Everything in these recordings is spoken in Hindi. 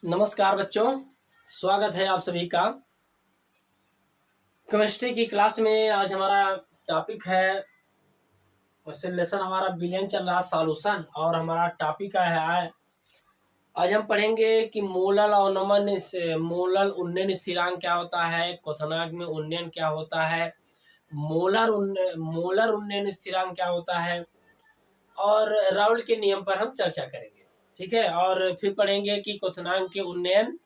नमस्कार बच्चों, स्वागत है आप सभी का केमिस्ट्री की क्लास में। आज हमारा टॉपिक है क्वेश्चन लेसन, हमारा बिलियन चल रहा सॉल्यूशन और हमारा टॉपिक है आज हम पढ़ेंगे कि मोलल और नमन मोलल उन्नयन स्थिरांक क्या होता है, क्वथनांक में उन्नयन क्या होता है, मोलर उन्नयन स्थिरांक क्या होता है और राउल के नियम पर हम चर्चा करेंगे। ठीक है, और फिर पढ़ेंगे कि क्वथनांक के उन्नयन,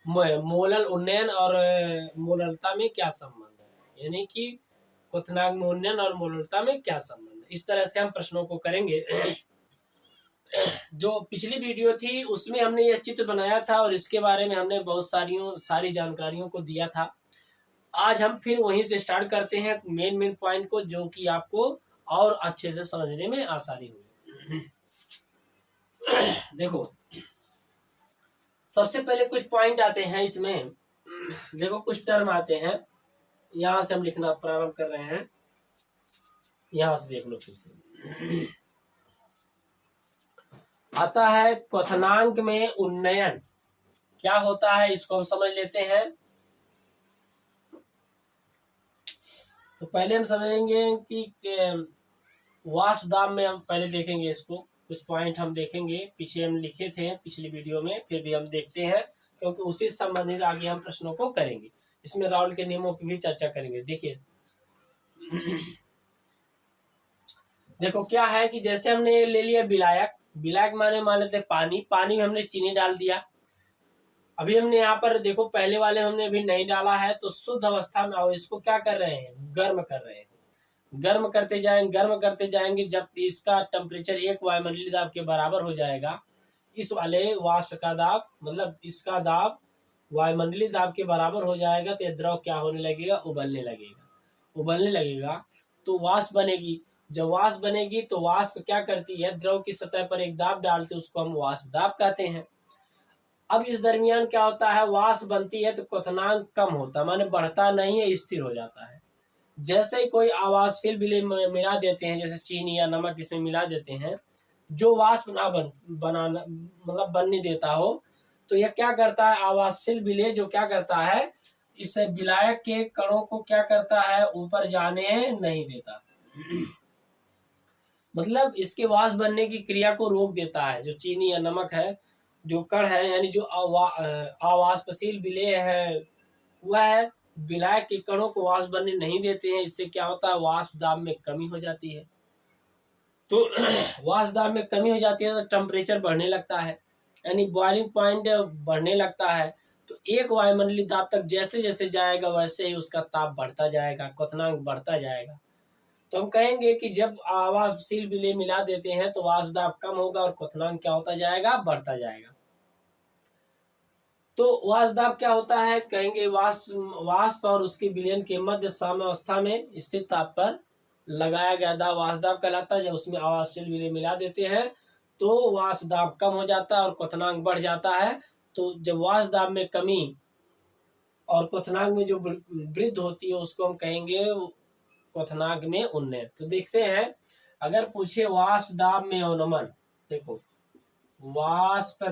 मोलल उन्नयन और मोललता में क्या संबंध है, यानी कि क्वथनांक में उन्नयन और मोललता में क्या संबंध है। इस तरह से हम प्रश्नों को करेंगे। जो पिछली वीडियो थी उसमें हमने यह चित्र बनाया था और इसके बारे में हमने बहुत सारी जानकारियों को दिया था। आज हम फिर वहीं से स्टार्ट करते हैं मेन पॉइंट को, जो कि आपको और अच्छे से समझने में आसानी होगी। देखो, सबसे पहले कुछ पॉइंट आते हैं इसमें। देखो, कुछ टर्म आते हैं, यहां से हम लिखना प्रारंभ कर रहे हैं। यहां से देख लो, फिर से आता है क्वथनांक में उन्नयन क्या होता है, इसको हम समझ लेते हैं। तो पहले हम समझेंगे कि वाष्प दाब में हम पहले देखेंगे इसको। कुछ पॉइंट हम देखेंगे, पीछे हम लिखे थे पिछली वीडियो में, फिर भी हम देखते हैं क्योंकि उसी से संबंधित आगे हम प्रश्नों को करेंगे। इसमें राउल के नियमों की भी चर्चा करेंगे। देखिए, देखो क्या है कि जैसे हमने ले लिया विलायक मान लेते पानी में हमने चीनी डाल दिया। अभी हमने यहाँ पर देखो, पहले वाले हमने अभी नहीं डाला है, तो शुद्ध अवस्था में, और इसको क्या कर रहे हैं, गर्म कर रहे हैं। गर्म करते जाएंगे जब इसका टेम्परेचर 1 वायुमंडलीय दाब के बराबर हो जाएगा। इस वाले वाष्प का दाब, मतलब इसका दाब वायुमंडलीय दाब के बराबर हो जाएगा, तो यह द्रव क्या होने लगेगा, उबलने लगेगा तो वाष्प बनेगी। जब वाष्प बनेगी तो वाष्प क्या करती है, द्रव की सतह पर एक दाब डालते, उसको हम वाष्प दाब कहते हैं। अब इस दरमियान क्या होता है, वाष्प बनती है तो क्वथनांक कम होता है, माने बढ़ता नहीं है, स्थिर हो जाता है। जैसे ही कोई आवासशील विलय मिला देते हैं, जैसे चीनी या नमक इसमें मिला देते हैं, जो वाष्प ना बनाना मतलब बनने देता हो, तो यह क्या करता है, आवासशील विलय जो क्या करता है, इस विलायक के कणों को क्या करता है, ऊपर जाने नहीं देता। मतलब इसके वाष्प बनने की क्रिया को रोक देता है। जो चीनी या नमक है, जो कण है, यानी जो अवाष्पशील विलय है, वह विलायक के कणों को वाष्प बनने नहीं देते हैं। इससे क्या होता है, वाष्प दाब में कमी हो जाती है। तो वाष्प दाब में कमी हो जाती है तो टेम्परेचर बढ़ने लगता है, यानी बॉइलिंग पॉइंट बढ़ने लगता है। तो 1 वायुमंडलीय दाब तक जैसे जैसे जाएगा वैसे ही उसका ताप बढ़ता जाएगा, क्वथनांक बढ़ता जाएगा। तो हम कहेंगे कि जब आवासशील विलय मिला देते हैं तो वाष्प दाब कम होगा और क्वथनांक क्या होता जाएगा, बढ़ता जाएगा। तो वाष्प दाब क्या होता है, कहेंगे वाष्प और उसके विलयन के मध्य साम्यावस्था में स्थित ताप पर लगाया गया दाब वाष्प दाब कहलाता है। जब उसमें आवासशील विलय मिला देते हैं तो वाष्प दाब कम हो जाता है और क्वथनांक बढ़ जाता है। तो जब वाष्प दाब में कमी और क्वथनांक में जो वृद्धि होती है उसको हम कहेंगे क्वथनांक में उन्नयन। तो देखते हैं, अगर पूछे वाष्प दाब में अवनमन, देखो वाष्प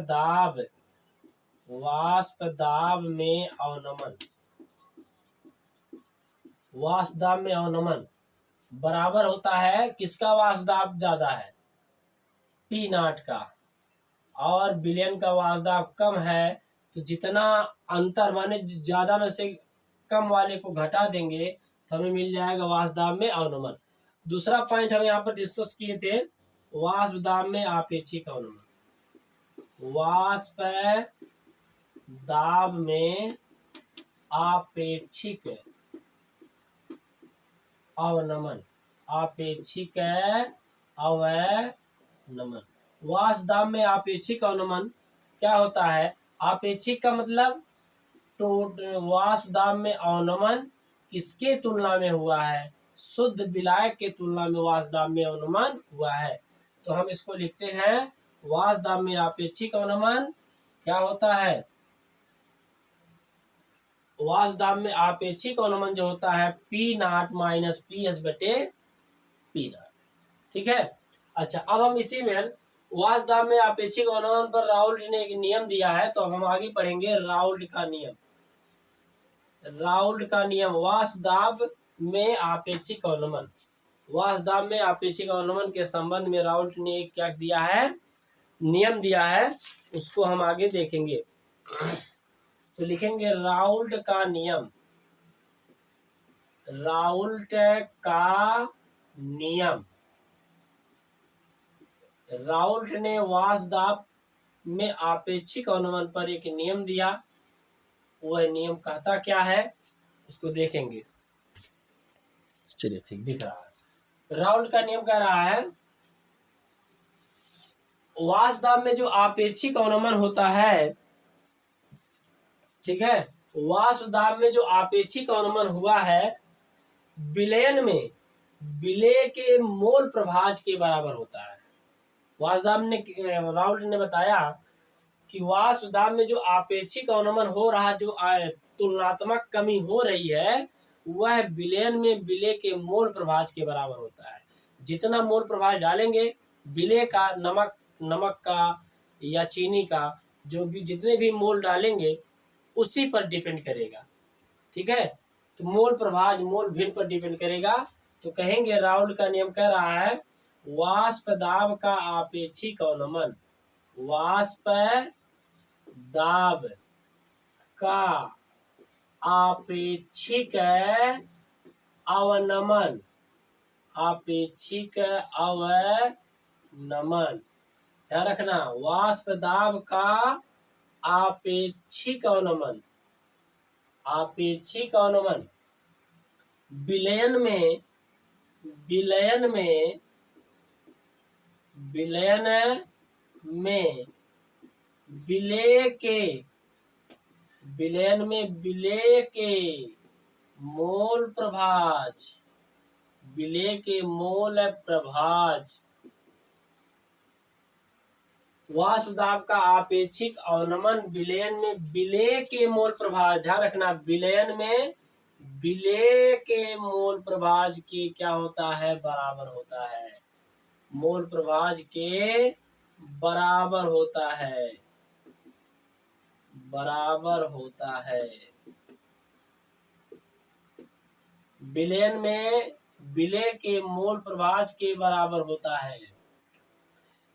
दाब में अवनमन, वाष्प दाब में अवनमन बराबर होता है किसका, वाष्प दाब ज्यादा है, P0 का, और विलयन का वाष्प दाब कम है, तो जितना अंतर माने ज्यादा में से कम वाले को घटा देंगे तो हमें मिल जाएगा वाष्प दाब में अवनमन। दूसरा पॉइंट हम यहाँ पर डिस्कस किए थे, वाष्प दाब में आपेक्षिक अवनमन। वाष्प दाब में आपेक्षिक अवनमन, आपेक्षिक अवनमन। वाष्प दाब में आपेक्षिक अवनमन क्या होता है, आपेक्षिक का मतलब तो वाष्प दाब में अवनमन किसके तुलना में हुआ है, शुद्ध विलायक के तुलना में वाष्प दाब में अवनमन हुआ है। तो हम इसको लिखते हैं, वाष्प दाब में आपेक्षिक अवनमन क्या होता है, वाष्प दाब में आपेक्षिक अवनमन जो होता है P0 - PS/P0। ठीक है। अच्छा, अब हम इसी में वाष्प दाब में आपेक्षिक अनुमान पर राउल्ट ने एक नियम दिया है, तो अब हम आगे पढ़ेंगे राउल्ट का नियम। राउल्ट का नियम, वाष्प दाब में आपेक्षिक अनुमान। वाष्प दाब में आपेक्षिक अनुमान के संबंध में राउल्ट ने एक क्या दिया है, नियम दिया है, उसको हम आगे देखेंगे। तो लिखेंगे राउल्ट का नियम। राउल्ट का नियम, राउल्ट ने वाष्प दाब में आपेक्षिक अनुमान पर एक नियम दिया। वह नियम कहता क्या है उसको देखेंगे। चलिए ठीक दिख रहा है। राउल्ट का नियम कह रहा है वाष्प दाब में जो आपेक्षिक अनुमान होता है, ठीक है, वाष्प दाब में जो आपेक्षिक अनुमान हुआ है विलयन में विलेय के मोल प्रभाज के बराबर होता है। वाष्प दाब ने, राउल्ट ने बताया कि वाष्प दाब में जो आपेक्षिक अनुमान हो रहा, जो तुलनात्मक कमी हो रही है, वह विलयन में विलेय के मोल प्रभाज के बराबर होता है। जितना मोल प्रभाज डालेंगे विलेय का, नमक का या चीनी का, जो भी जितने भी मोल डालेंगे उसी पर डिपेंड करेगा। ठीक है, तो मोल प्रभाज मोल भिन्न पर डिपेंड करेगा। तो कहेंगे राउल्ट का नियम कह रहा है वाष्प दाब का आपेक्षिक अनुमान, वाष्प दाब का आपेक्षिक अवनमन, आपेक्षिक अवनमन, ध्यान रखना, वाष्प दाब का आपेक्षिक अवनमन, आपेक्षिक अवनमन विलयन में विलयन में विलयन में विलेय के विलयन में विलेय के मोल प्रभाज, विलेय के मोल प्रभाज, वाष्प दाब का आपेक्षिक अवनमन विलयन में विलेय के मोल प्रभाज, ध्यान रखना, विलयन में विलेय के मोल प्रभाज के क्या होता है, बराबर होता है। मोल प्रभाज के बराबर होता है, बराबर होता है। विलयन में विलेय के मोल प्रभाज के बराबर होता है।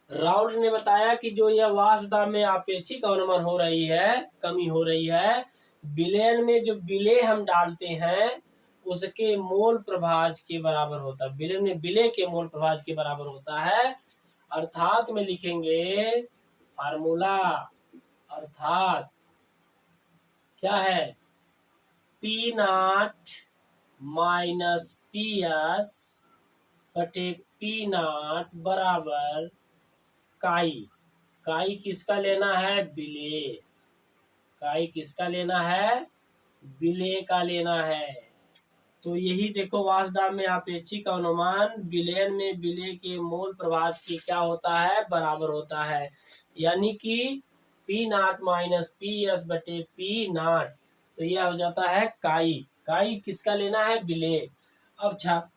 राउल्ट ने बताया कि जो यह वाष्प दाब में आपेक्षिक अवनमन हो रही है, कमी हो रही है, विलयन में जो विलेय हम डालते हैं उसके मोल प्रभाज के बराबर होता है। विलयन में विलेय के मोल प्रभाज के बराबर होता है। अर्थात में लिखेंगे फार्मूला, अर्थात क्या है, P not minus P S बटे पी नॉट बराबर काई। काई किसका लेना है, विलेय। काई किसका लेना है, विलेय का लेना है। तो यही देखो वाष्प दाब में आपेक्षिक अनुमान विलयन में विलेय के मोल प्रभाज के क्या होता है, बराबर होता है। यानी कि P not minus P S बटे पी नॉट, तो यह हो जाता है काई। काई किसका लेना है, विलेय। अब अच्छा,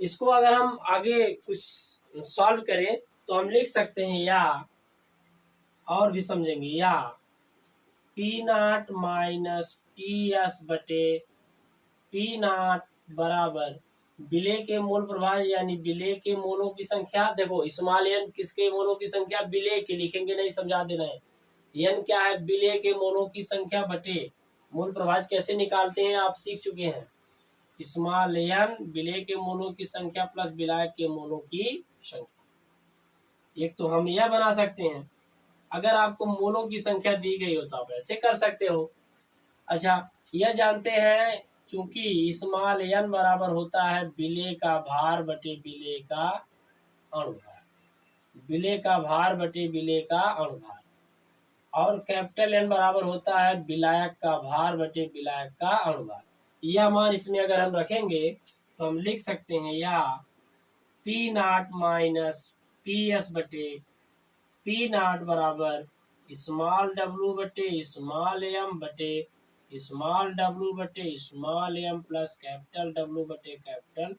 इसको अगर हम आगे कुछ सॉल्व करें तो हम लिख सकते हैं, या और भी समझेंगे, या P not minus P S बटे पी नॉट बराबर विलेय के मोल प्रभाज, यानी विलेय के मोलों की संख्या। देखो स्मॉल एन किसके मोलों की संख्या, विलेय के, लिखेंगे नहीं, समझा देना है। एन क्या है, विलेय के मोलों की संख्या बटे मोल प्रभाज कैसे निकालते हैं आप सीख चुके हैं। स्मॉल एन विलेय के मोलों की संख्या प्लस विलायक के मोलों की संख्या। एक तो हम यह बना सकते हैं, अगर आपको मोलों की संख्या दी गई हो तो आप ऐसे कर सकते हो। अच्छा, यह जानते हैं चूंकि स्मॉल एन बराबर होता है विलेय का भार बटे विलेय का अणुभार, विलेय का भार बटे विलेय का अणुभार, और कैपिटल एन बराबर होता है विलायक का भार बटे विलायक का अणुभार। यह मान इसमें अगर हम रखेंगे तो हम लिख सकते हैं, या P not minus P S बटे पी नॉट बराबर स्मॉल डब्लू बटे स्मॉल एम बटे स्मॉल डब्लू बटे small M plus capital W बटे कैपिटल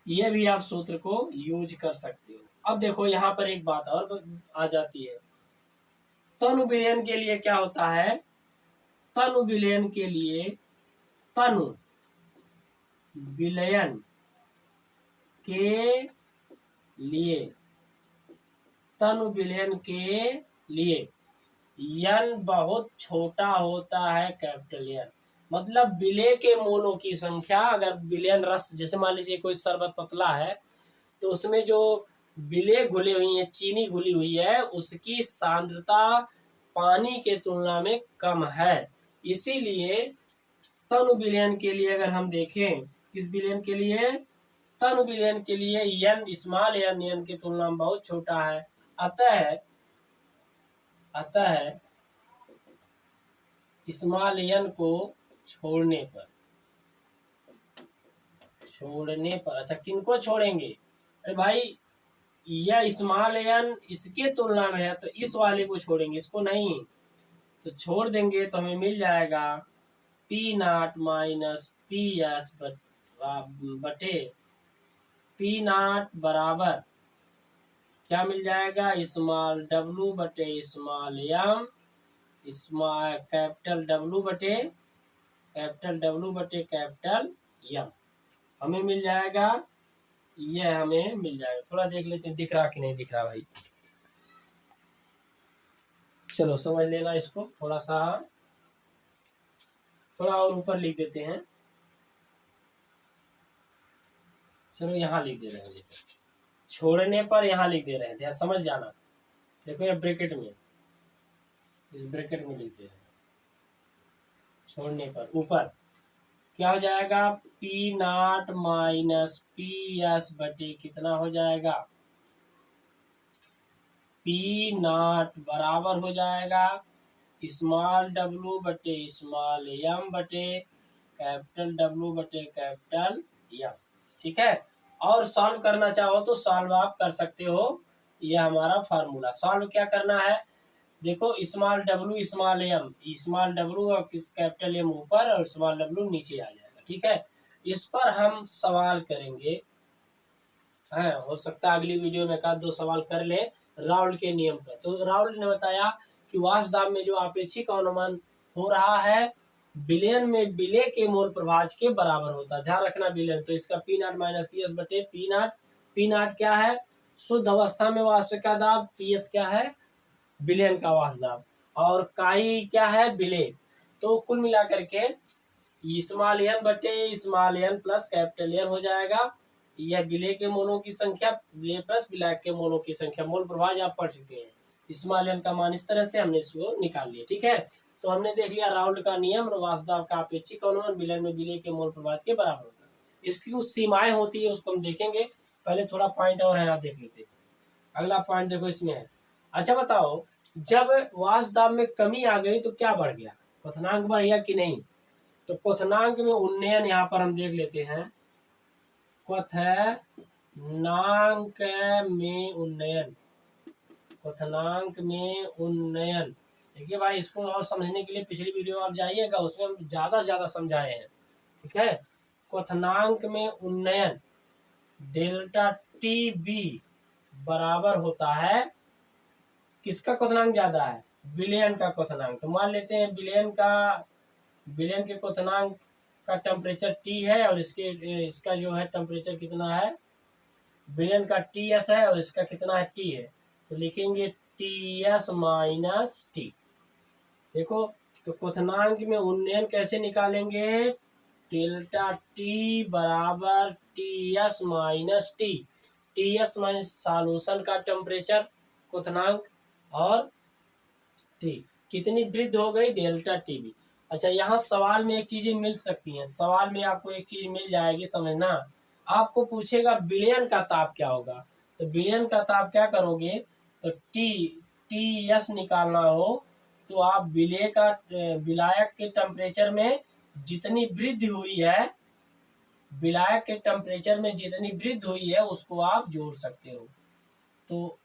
ये भी आप सूत्र को यूज कर सकते हो। अब देखो यहाँ पर एक बात और आ जाती है, तनु विलयन के लिए क्या होता है, तनु विलयन के लिए, तनु विलयन के लिए, तनु विलयन के लिए यन बहुत छोटा होता है कैपिटल एन। मतलब विलय के मोलों की संख्या, अगर विलयन रस, जैसे मान लीजिए कोई शरबत पतला है तो उसमें जो विलय घुली हुई है, चीनी घुली हुई है, उसकी सांद्रता पानी के तुलना में कम है। इसीलिए तनु विलयन के लिए अगर हम देखें, किस विलयन के लिए, तनु विलयन के लिए यन स्मॉल एन की तुलना में बहुत छोटा है। अतः स्मॉल एन को छोड़ने पर, अच्छा किनको छोड़ेंगे, अरे भाई यह स्मॉल एन इसके तुलना में है तो इस वाले को छोड़ेंगे, इसको नहीं। तो छोड़ देंगे तो हमें मिल जाएगा P not minus P S बटे पी नॉट बराबर क्या मिल जाएगा, स्मॉल डब्लू बटे small M, small capital W बटे कैपिटल एम हमें मिल जाएगा। ये हमें मिल जाएगा। थोड़ा देख लेते हैं दिख रहा कि नहीं दिख रहा भाई, चलो समझ लेना इसको, थोड़ा सा थोड़ा और ऊपर लिख देते हैं। चलो यहाँ लिख दे रहे हैं, छोड़ने पर यहाँ लिख दे रहे थे, समझ जाना। देखो ये ब्रैकेट में, इस ब्रैकेट में लिख दे रहे हैं, छोड़ने पर ऊपर क्या हो जाएगा, P not minus P S बटे कितना हो जाएगा, पी नॉट बराबर हो जाएगा स्मॉल डब्लू बटे स्मॉल एम बटे कैपिटल डब्लू बटे कैपिटल एम। ठीक है, और सॉल्व करना चाहो तो सॉल्व आप कर सकते हो। यह हमारा फार्मूला, सॉल्व क्या करना है, देखो small W small M, small W और कैपिटल एम ऊपर और स्मॉल डब्लू नीचे आ जाएगा। ठीक है, इस पर हम सवाल करेंगे, है हो सकता है अगली वीडियो में का दो सवाल कर ले राउल्ट के नियम पर। तो राउल्ट ने बताया कि वाष्प दाब में जो आपेक्षिक अनुमान हो रहा है विलयन में विलय के मोल प्रभाज के बराबर होता है। ध्यान रखना विलयन, तो इसका P not minus P S बटे पी नॉट, पी नॉट क्या है शुद्ध अवस्था में वाष्प का दाब, पी एस क्या है विलयन का वाष्प दाब, और काई क्या है विलय। तो कुल मिलाकर के स्मॉल एन बटे small N plus capital N हो जाएगा। यह विलय के मोलों की संख्या, विलय प्लस विलायक के मोलों की संख्या, मोल प्रभाज आप पढ़ चुके हैं। स्मॉल एन का मान इस तरह से हमने इसको निकाल लिया। ठीक है, तो हमने देख लिया राउल्ट का नियम, वाष्प दाब का आपेक्षिक अनुमान विलयन में विलय के मोल प्रभाज के बराबर होता है। इसकी कुछ सीमाएं होती है उसको हम देखेंगे, पहले थोड़ा पॉइंट और है, आप देख लेते हैं। अगला पॉइंट देखो इसमें है, अच्छा बताओ जब वाष्प दाब में कमी आ गई तो क्या बढ़ गया, क्वथनांक बढ़ गया कि नहीं। तो क्वथनांक में उन्नयन यहाँ पर हम देख लेते हैं, क्वथनांक में उन्नयन, क्वथनांक में उन्नयन। देखिए भाई इसको और समझने के लिए पिछली वीडियो आप जाइएगा, उसमें हम ज्यादा से ज्यादा समझाए हैं। ठीक है, क्वथनांक में उन्नयन डेल्टा टी बी बराबर होता है, किसका क्वथनांक ज्यादा है, विलयन का क्वथनांक। तो मान लेते हैं विलयन के क्वथनांक का टेम्परेचर टी है और इसका जो है टेम्परेचर कितना है, विलयन का टी एस है और इसका कितना है टी है, तो लिखेंगे टी एस माइनस टी। देखो तो क्वथनांक में उन्नयन कैसे निकालेंगे, डेल्टा टी बराबर T S minus T, T S minus solution का टेम्परेचर क्वथनांक और टी कितनी वृद्धि हो गई डेल्टा टी बी। अच्छा यहाँ सवाल में एक चीजें मिल सकती हैं, सवाल में आपको एक चीज मिल जाएगी समझना, आपको पूछेगा विलयन का ताप क्या होगा। तो विलयन का ताप क्या करोगे, तो टी एस निकालना हो तो आप विलायक के टेम्परेचर में जितनी वृद्धि हुई है, विलायक के टेम्परेचर में जितनी वृद्धि हुई है उसको आप जोड़ सकते हो, तो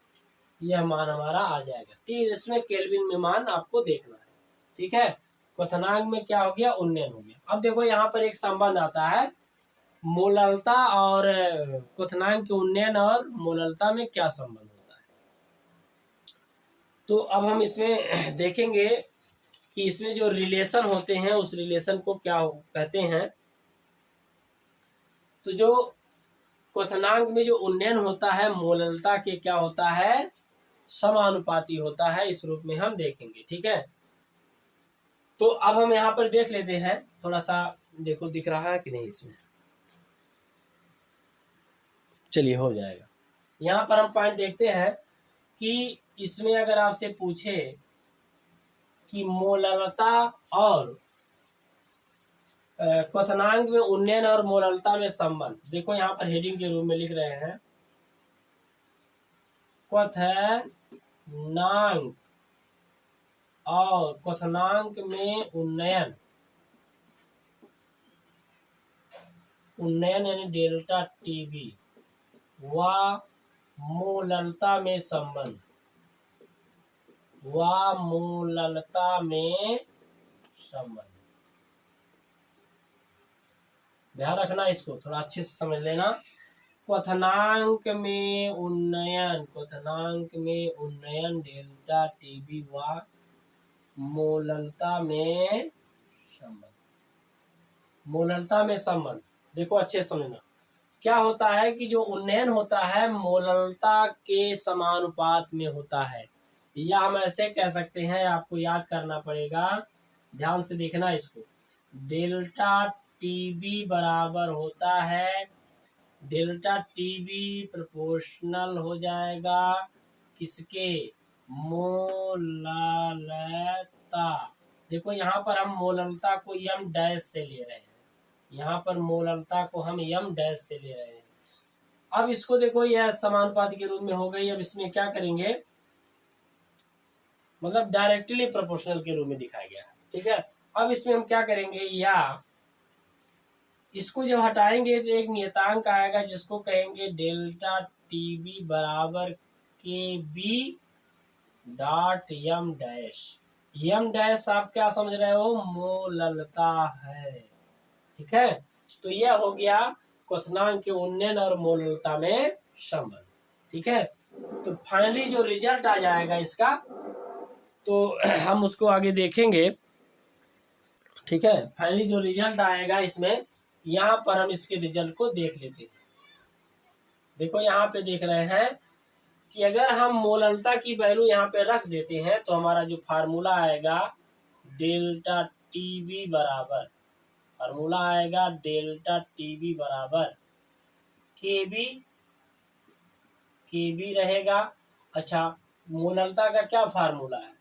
यह मान हमारा आ जाएगा। ठीक, इसमें केल्विन में मान आपको देखना है। ठीक है, क्वथनांक में क्या हो गया उन्नयन हो गया। अब देखो यहाँ पर एक संबंध आता है, मोललता और क्वथनांक के उन्नयन और मोललता में क्या संबंध होता है। तो अब हम इसमें देखेंगे कि इसमें जो रिलेशन होते हैं उस रिलेशन को क्या कहते हैं। तो जो क्वथनांक में जो उन्नयन होता है मोललता के क्या होता है, समानुपाती होता है। इस रूप में हम देखेंगे, ठीक है। तो अब हम यहाँ पर देख लेते हैं, थोड़ा सा देखो दिख रहा है कि नहीं इसमें, चलिए हो जाएगा। यहाँ पर हम पॉइंट देखते हैं कि इसमें अगर आपसे पूछे कि मोललता और क्वथनांक में उन्नयन और मोललता में संबंध, देखो यहाँ पर हेडिंग के रूप में लिख रहे हैं क्वथनांक और क्वथनांक में उन्नयन यानी डेल्टा टीबी व मोललता में संबंध, ध्यान रखना, इसको थोड़ा अच्छे से समझ लेना। क्वथनांक में उन्नयन डेल्टा टीबी व मोललता में संबंध, देखो अच्छे से समझना। क्या होता है कि जो उन्नयन होता है मोललता के समानुपात में होता है, या हम ऐसे कह सकते हैं, आपको याद करना पड़ेगा, ध्यान से देखना इसको। डेल्टा टीबी बराबर होता है, डेल्टा टीबी प्रोपोर्शनल हो जाएगा किसके, मोललता। देखो यहाँ पर हम मोललता को यम डैश से ले रहे हैं, यहाँ पर मोललता को हम यम डैश से ले रहे हैं। अब इसको देखो यह समानुपाती के रूप में हो गई। अब इसमें क्या करेंगे, मतलब डायरेक्टली प्रोपोर्शनल के रूप में दिखाया गया, ठीक है। अब इसमें हम क्या करेंगे, या इसको जब हटाएंगे तो एक नियतांक आएगा जिसको कहेंगे डेल्टा टीबी बराबर के बी डॉट यम डैश। यम डैश आप क्या समझ रहे हो, मोललता है, ठीक है। तो यह हो गया क्वथनांक के उन्नयन और मोललता में संबंध, ठीक है। तो फाइनली जो रिजल्ट आ जाएगा इसका, तो हम उसको आगे देखेंगे, ठीक है। फाइनली जो रिजल्ट आएगा इसमें, यहाँ पर हम इसके रिजल्ट को देख लेते हैं। देखो यहाँ पे देख रहे हैं कि अगर हम मोललता की वैल्यू यहाँ पे रख देते हैं तो हमारा जो फार्मूला आएगा डेल्टा टीबी बराबर, फार्मूला आएगा डेल्टा टीबी बराबर केबी रहेगा। अच्छा, मोललता का क्या फार्मूला है,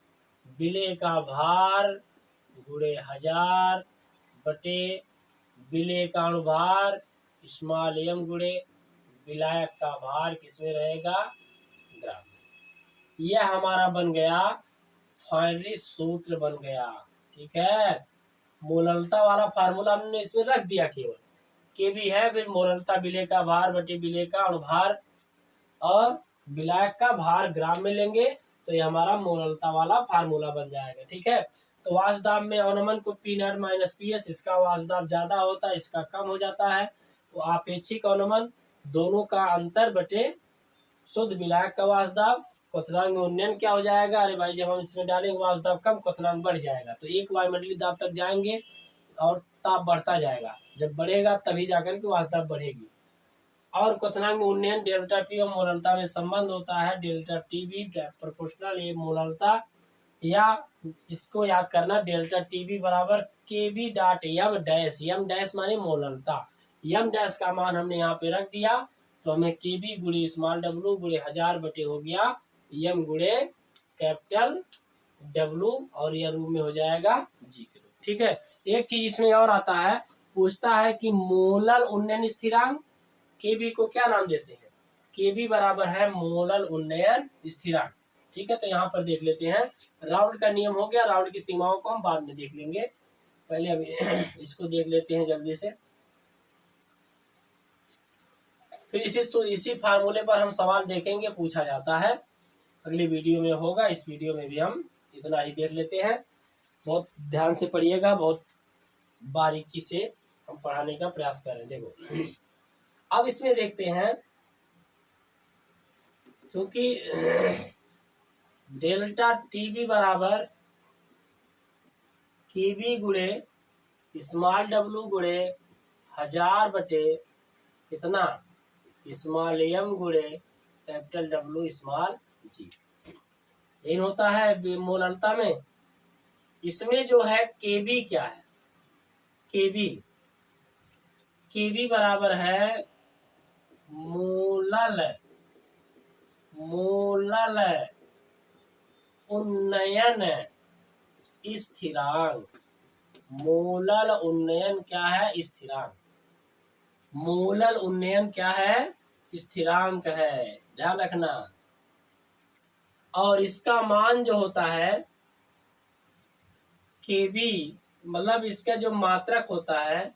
विलेय का भार गुणे 1000 बटे विलेय का अनुभार स्मॉल एम गुणे विलायक का भार किसमें रहेगा, ग्राम। यह हमारा बन गया फाइनली सूत्र बन गया, ठीक है। मोललता वाला फार्मूला हमने इसमें रख दिया, केवल के भी है, फिर मोललता विलेय का भार बटे विलेय का अनुभार और विलायक का भार ग्राम में लेंगे, तो ये हमारा मोललता वाला फार्मूला बन जाएगा, ठीक है। तो वाष्प दाब में अवनमन को P not minus P S, इसका वाष्प दाब ज्यादा होता है, इसका कम हो जाता है। तो आपेक्षिक अवनमन दोनों का अंतर बटे शुद्ध विलायक का वाष्प दाब। क्वथनांक में उन्नयन क्या हो जाएगा, अरे भाई जब हम इसमें डालेंगे वाष्प दाब कम, क्वथनांक बढ़ जाएगा, तो एक वायुमंडलीय दाब तक जाएंगे और ताप बढ़ता जाएगा, जब बढ़ेगा तभी जाकर के वाष्प दाब बढ़ेगी। और क्वथनांक में उन्नयन डेल्टा टी और मोललता में संबंध होता है, डेल्टा टी बी प्रोपोर्शनल ये मोललता, या इसको याद करना डेल्टा टी बी बराबर के बी डॉट यम डैश, यम डैश माने मोललता, यम डैश का मान हमने यहाँ पे रख दिया, तो हमें के बी गुणे स्मॉल डब्लू गुणे 1000 बटे हो गया यम गुणे कैपिटल डब्लू, और यह रूप में हो जाएगा जी के रूप, ठीक है। एक चीज इसमें और आता है, पूछता है कि मोलल उन्नयन स्थिरांक के बी को क्या नाम देते हैं, के बी बराबर है मोलल उन्नयन स्थिरांक, ठीक है। तो यहाँ पर देख लेते हैं, राउल्ट का नियम हो गया, राउल्ट की सीमाओं को हम बाद में देख लेंगे, पहले अभी इसको देख लेते हैं जल्दी से। फिर इसी फार्मूले पर हम सवाल देखेंगे, पूछा जाता है, अगली वीडियो में होगा। इस वीडियो में भी हम इतना ही देख लेते हैं। बहुत ध्यान से पढ़िएगा, बहुत बारीकी से हम पढ़ाने का प्रयास कर रहे हैं। देखो अब इसमें देखते हैं, क्योंकि डेल्टा टीबी बराबर केबी गुणे स्मॉल डब्लू गुणे 1000 बटे कितना स्मॉल एम गुणे कैपिटल डब्लू स्मॉल जी, यही होता है मोलरता में। इसमें जो है केबी क्या है, केबी केबी बराबर है मोलल मोलल उन्नयन स्थिरांक। मोलल उन्नयन क्या है, स्थिरांक। मोलल उन्नयन क्या है, स्थिरांक है, ध्यान रखना। और इसका मान जो होता है केबी, मतलब इसका जो मात्रक होता है,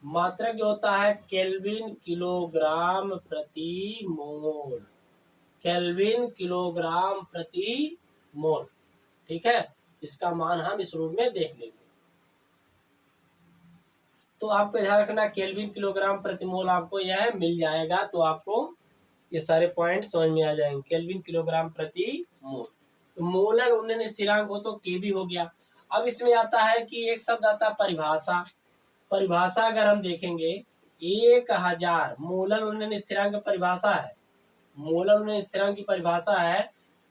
मात्रक जो होता है केल्विन किलोग्राम प्रति मोल, केल्विन किलोग्राम प्रति मोल। ठीक है, इसका मान हम इस रूप में देख लेंगे। तो आपको ध्यान रखना केल्विन किलोग्राम प्रति मोल आपको यह मिल जाएगा, तो आपको ये सारे पॉइंट समझ में आ जाएंगे। केल्विन किलोग्राम प्रति मोल, तो मोलर उन्नयन स्थिरांक हो तो केबी हो गया। अब इसमें आता है कि एक शब्द आता है परिभाषा। परिभाषा अगर हम देखेंगे 1000 मोलर उन्नयन स्थिरांक परिभाषा है, मोलर उन्नयन स्थिरांक की परिभाषा है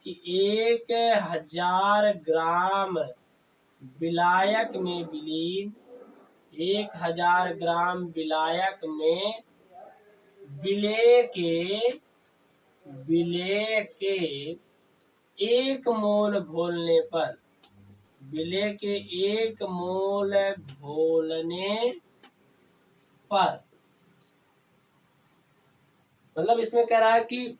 कि 1000 ग्राम विलायक में विलीन, 1000 ग्राम विलायक में विलेय के 1 मोल घोलने पर, विलेय के 1 मोल घोलने पर, मतलब इसमें कह रहा है कि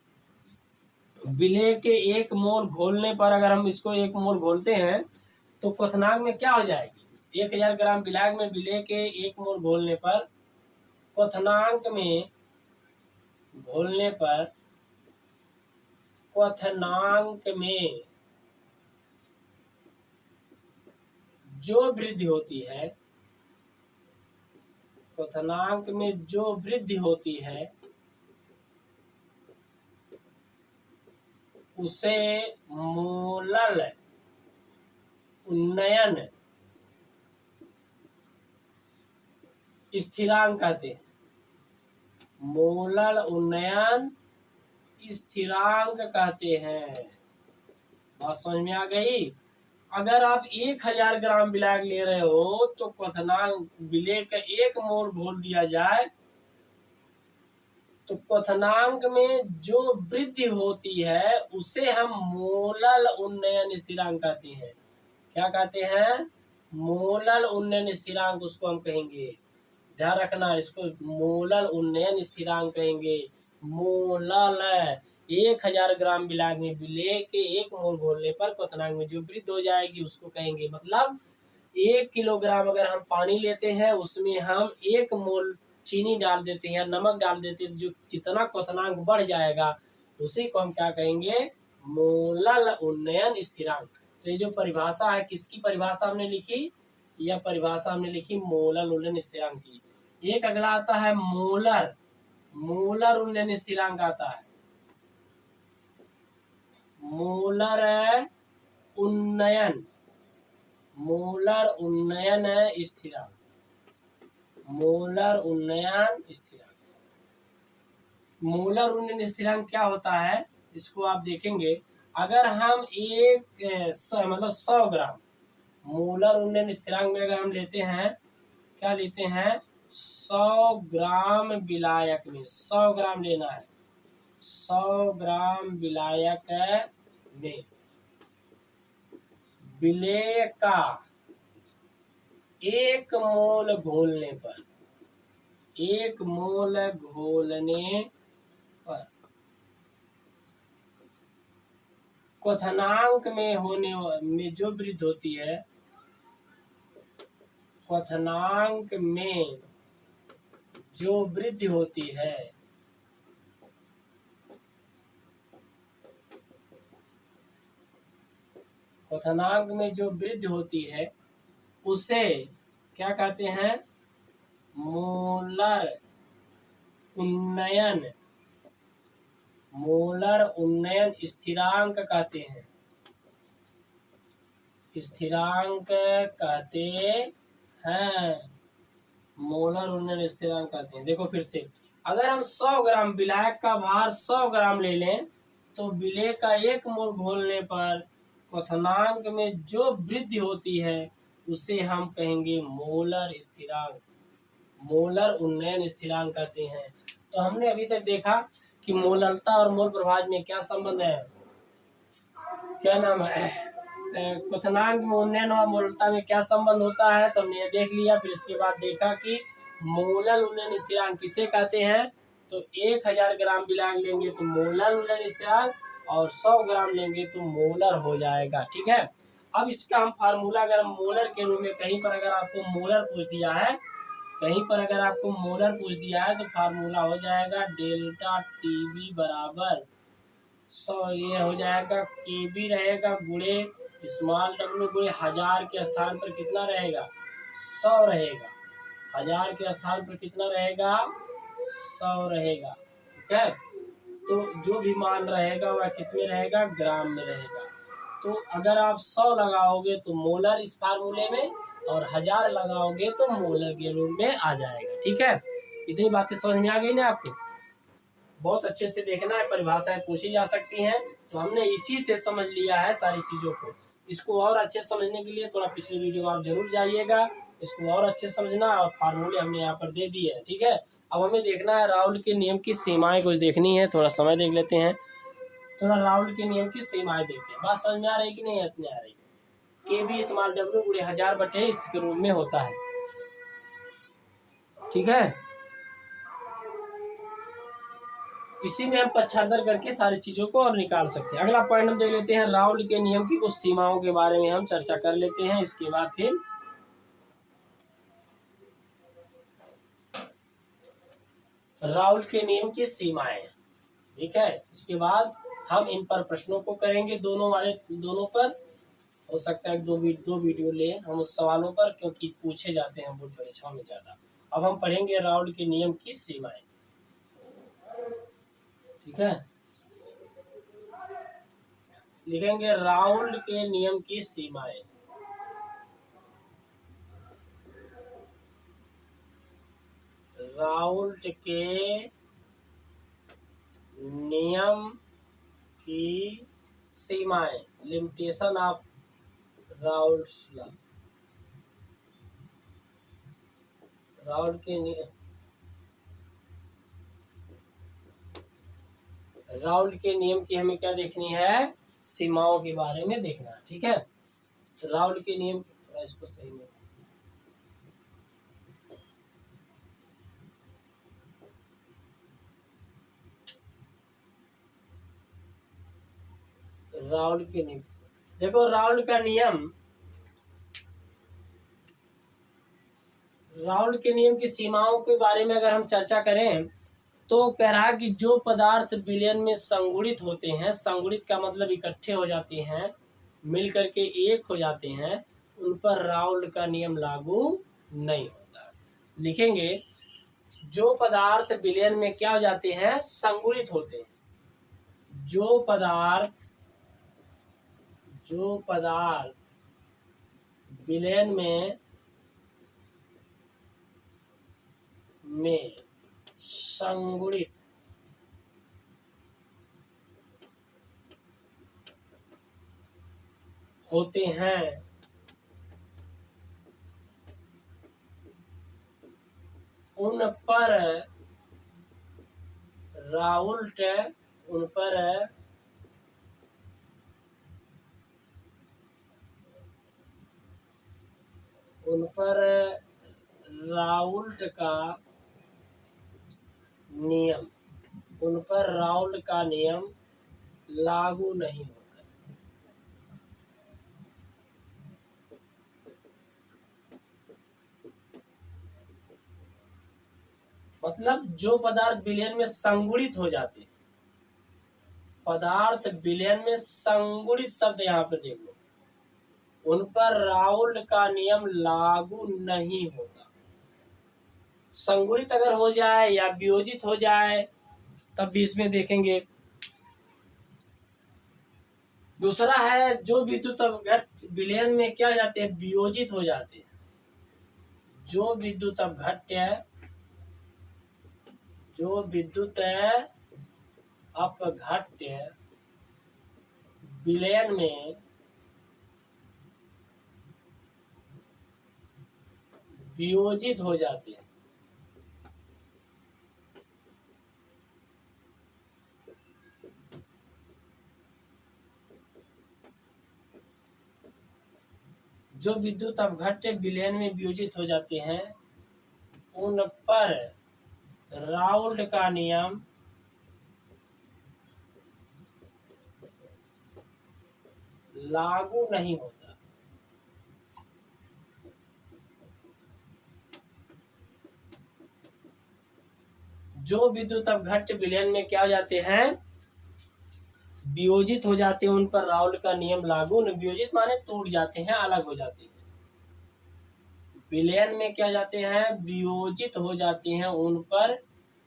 विलेय के 1 मोल घोलने पर, अगर हम इसको 1 मोल घोलते हैं तो क्वथनांक में क्या हो जाएगी, 1000 ग्राम विलायक में विलेय के 1 मोल घोलने पर, क्वथनांक में घोलने पर, क्वथनांक में जो वृद्धि होती है, क्वथनांक में जो वृद्धि होती है उसे मोलल उन्नयन स्थिरांक कहते हैं। मोलल उन्नयन स्थिरांक कहते हैं। बात समझ में आ गई। अगर आप 1000 ग्राम विलायक ले रहे हो तो क्वथनांक विलेय का 1 मोल घोल दिया जाए तो क्वथनांक में जो वृद्धि होती है उसे हम मोलल उन्नयन स्थिरांक कहते हैं। क्या कहते हैं, मोलल उन्नयन स्थिरांक उसको हम कहेंगे। ध्यान रखना, इसको मोलल उन्नयन स्थिरांक कहेंगे। मोलल 1000 ग्राम विलायक में विलेय के 1 मोल घोलने पर क्वथनांक में जो वृद्धि हो जाएगी उसको कहेंगे। मतलब 1 किलोग्राम अगर हम पानी लेते हैं उसमें हम 1 मोल चीनी डाल देते हैं या नमक डाल देते हैं, जो जितना क्वथनांक बढ़ जाएगा उसी को हम क्या कहेंगे, मोलल उन्नयन स्थिरांक। तो ये जो परिभाषा है, किसकी परिभाषा हमने लिखी, यह परिभाषा हमने लिखी मोलल उन्नयन स्थिरांक की। एक अगला आता है मोलर, मोलर उन्नयन स्थिरांक आता है। मोलर उन्नयन, मोलर उन्नयन स्थिरांक, मोलर उन्नयन स्थिरांक। मोलर उन्नयन स्थिरांक क्या होता है, इसको आप देखेंगे। अगर हम मतलब 100 ग्राम मोलर उन्नयन स्थिरांक में अगर हम लेते हैं, क्या लेते हैं, 100 ग्राम विलायक में, 100 ग्राम लेना है, 100 ग्राम विलायक में विलेय का 1 मोल घोलने पर, 1 मोल घोलने पर क्वथनांक में जो वृद्धि होती है, क्वथनांक में जो वृद्धि होती है क्वथनांक में जो वृद्धि होती है उसे क्या कहते हैं, मोलर उन्नयन, मोलर उन्नयन स्थिरांक कहते हैं, स्थिरांक कहते हैं, मोलर उन्नयन स्थिरांक कहते हैं। देखो फिर से, अगर हम 100 ग्राम विलायक का भार 100 ग्राम ले लें तो विलेय का 1 मोल घोलने पर क्वथनांक में जो वृद्धि होती है उसे हम कहेंगे मोलर स्थिरांक, मोलर उन्नयन स्थिरांक कहते हैं। तो हमने अभी तक देखा कि मोलरता और मोल प्रभाव में क्या संबंध है, क्या नाम है, क्वथनांक में उन्नयन और मोलरता में क्या संबंध होता है, तो हमने ये देख लिया। फिर इसके बाद देखा कि मोलर उन्नयन स्थिरांक किसे कहते हैं, तो 1000 ग्राम विलायक लेंगे तो मोलर उन्नयन स्थिरांक, और 100 ग्राम लेंगे तो मोलर हो जाएगा। ठीक है, अब इसका हम फार्मूला अगर मोलर के रूप में, कहीं पर अगर आपको मोलर पूछ दिया है, कहीं पर अगर आपको मोलर पूछ दिया है तो फार्मूला हो जाएगा डेल्टा टीबी बराबर 100, ये हो जाएगा केबी रहेगा गुणे स्मॉल डब्ल्यू गुणे 1000 के स्थान पर कितना रहेगा, 100 रहेगा, 1000 के स्थान पर कितना रहेगा, 100 रहेगा। ठीक है, तो जो भी मान रहेगा वह किस में रहेगा, ग्राम में रहेगा। तो अगर आप 100 लगाओगे तो मोलर इस फार्मूले में, और 1000 लगाओगे तो मोलर के रूप में आ जाएगा। ठीक है, इतनी बातें समझ में आ गई ना आपको, बहुत अच्छे से देखना है, परिभाषाएं पूछी जा सकती हैं, तो हमने इसी से समझ लिया है सारी चीजों को। इसको और अच्छे समझने के लिए थोड़ा पिछले वीडियो आप जरूर जाइएगा, इसको और अच्छे समझना, और फार्मूले हमने यहाँ पर दे दिए हैं। ठीक है, अब हमें देखना है राउल के नियम की सीमाएं कुछ देखनी है, थोड़ा समय देख लेते हैं, थोड़ा राउल के नियम की सीमाएं देखते हैं। बात समझ में आ रही कि नहीं इतनी आ रही, के बी स्मॉल डब्ल्यू गुणे 1000 बटे इसके रूप में होता है। ठीक है, इसी में हम पक्षांतर करके सारी चीजों को और निकाल सकते हैं। अगला पॉइंट हम देख लेते हैं, राउल के नियम की कुछ सीमाओं के बारे में हम चर्चा कर लेते हैं, इसके बाद फिर राउल के नियम की सीमाएं। ठीक है, इसके बाद हम इन पर प्रश्नों को करेंगे, दोनों पर हो सकता है दो वीडियो ले हम उस सवालों पर, क्योंकि पूछे जाते हैं बोर्ड परीक्षाओं में ज्यादा। अब हम पढ़ेंगे राउल के नियम की सीमाएं। ठीक है, लिखेंगे राउल के नियम की सीमाएं। राउल्ट के नियम की सीमाएं, limitation of Raoult's law. Raul के नियम, राउल के नियम की हमें क्या देखनी है, सीमाओं के बारे में देखना है। ठीक है, राउल के नियम, थोड़ा इसको सही में, राउल के नियम, देखो राउल का नियम, राउल के नियम की सीमाओं के बारे में अगर हम चर्चा करें तो कह रहा है कि जो पदार्थ विलयन में संगुणित होते हैं, संगुणित का मतलब इकट्ठे हो जाते हैं, मिल करके एक हो जाते हैं, उन पर राउल का नियम लागू नहीं होता। लिखेंगे जो पदार्थ विलयन में क्या हो जाते हैं, संगुणित होते हैं, जो पदार्थ विलयन में संगुणित होते हैं उन पर राउल्ट का नियम लागू नहीं होता। मतलब जो पदार्थ विलयन में संगुणित हो जाते हैं, पदार्थ विलयन में संगुणित शब्द यहाँ पे देख लो, उन पर राउल्ट का नियम लागू नहीं होता। संगुणित अगर हो जाए या वियोजित हो जाए तब भी इसमें देखेंगे। दूसरा है जो विद्युत अपघट विलयन में क्या जाते हैं, वियोजित हो जाते हैं। जो विद्युत अपघट्य विलयन में वियोजित हो जाते हैं। जो विद्युत अपघट्य विलयन में वियोजित हो जाते हैं उन पर राउल्ट का नियम लागू नहीं होता। जो विद्युत अपघट्य विलयन में क्या हो जाते हैं, वियोजित हो जाते हैं, उन पर राउल्ट का नियम लागू नहीं। वियोजित माने टूट जाते हैं, अलग हो जाते हैं। विलयन में क्या जाते हैं, वियोजित हो जाते हैं, उन पर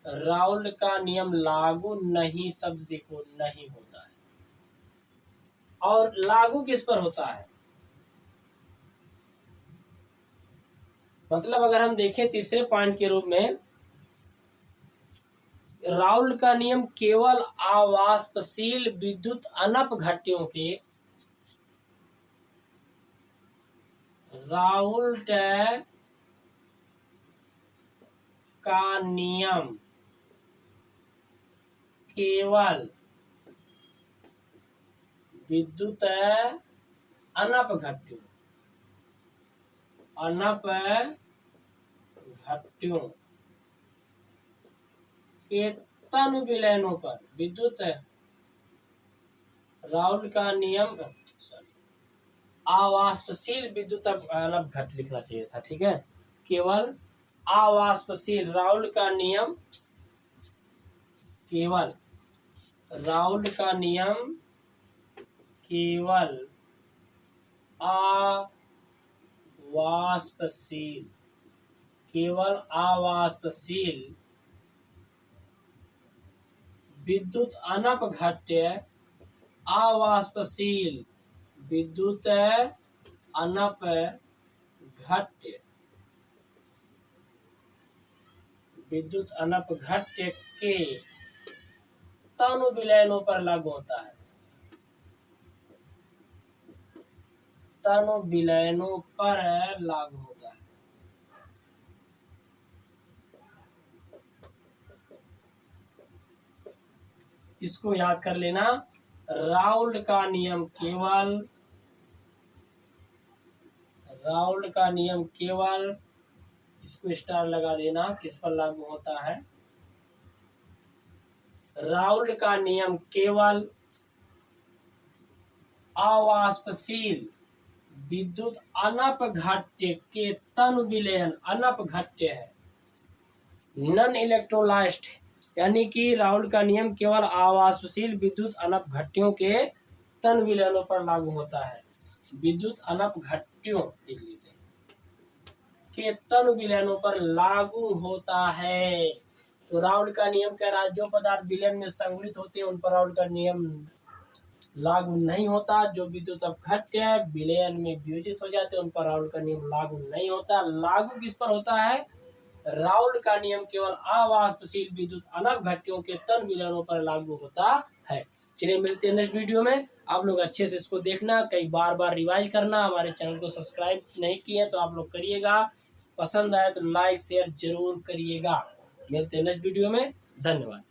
राउल्ट का नियम लागू नहीं, शब्द देखो नहीं होता है। और लागू किस पर होता है, मतलब अगर हम देखें तीसरे पॉइंट के रूप में, राउल्ट का नियम केवल अवाष्पशील विद्युत अनपघट्यों के राउल्ट का नियम केवल विद्युत अनपघट्यों के तन विलयनों पर, विद्युत राउल्ट का नियम अवाष्पशील विद्युत अनपघट लिखना चाहिए था, ठीक है। केवल अवाष्पशील राउल्ट का नियम, केवल राउल्ट का नियम केवल अवाष्पशील, केवल अवाष्पशील विद्युत अनपघट्य, अवाष्पशील विद्युत अनपघट्य के तनु विलयनों पर लागू होता है। तनु विलयनों पर लागू होता है। इसको याद कर लेना, राउल्ट का नियम केवल, इसको स्टार लगा देना, किस पर लागू होता है, राउल्ट का नियम केवल अवाष्पशील विद्युत अनपघट्य के तनु विलयन, अनपघट्य है, नॉन इलेक्ट्रोलाइज्ड, यानी कि राउल्ट का नियम केवल अवाष्पशील विद्युत अनपघट्यों के तन विलयनों पर लागू होता है। विद्युत अनपघट्यों के तन विलयनों पर लागू होता है। तो राउल्ट का नियम कह रहा है जो पदार्थ विलयन में संगुणित होते हैं उन पर राउल्ट का नियम लागू नहीं होता। जो विद्युत अपघट्य विलयन में वियोजित हो जाते हैं उन पर राउल्ट का नियम लागू नहीं होता। लागू किस पर होता है, राउल्ट का नियम केवल अवाष्पशील विद्युत अनपघट्यों के तन विलयनों पर लागू होता है। चलिए मिलते हैं नेक्स्ट वीडियो में। आप लोग अच्छे से इसको देखना, कई बार रिवाइज करना। हमारे चैनल को सब्सक्राइब नहीं किए तो आप लोग करिएगा, पसंद आए तो लाइक शेयर जरूर करिएगा। मिलते हैं नेक्स्ट वीडियो में, धन्यवाद।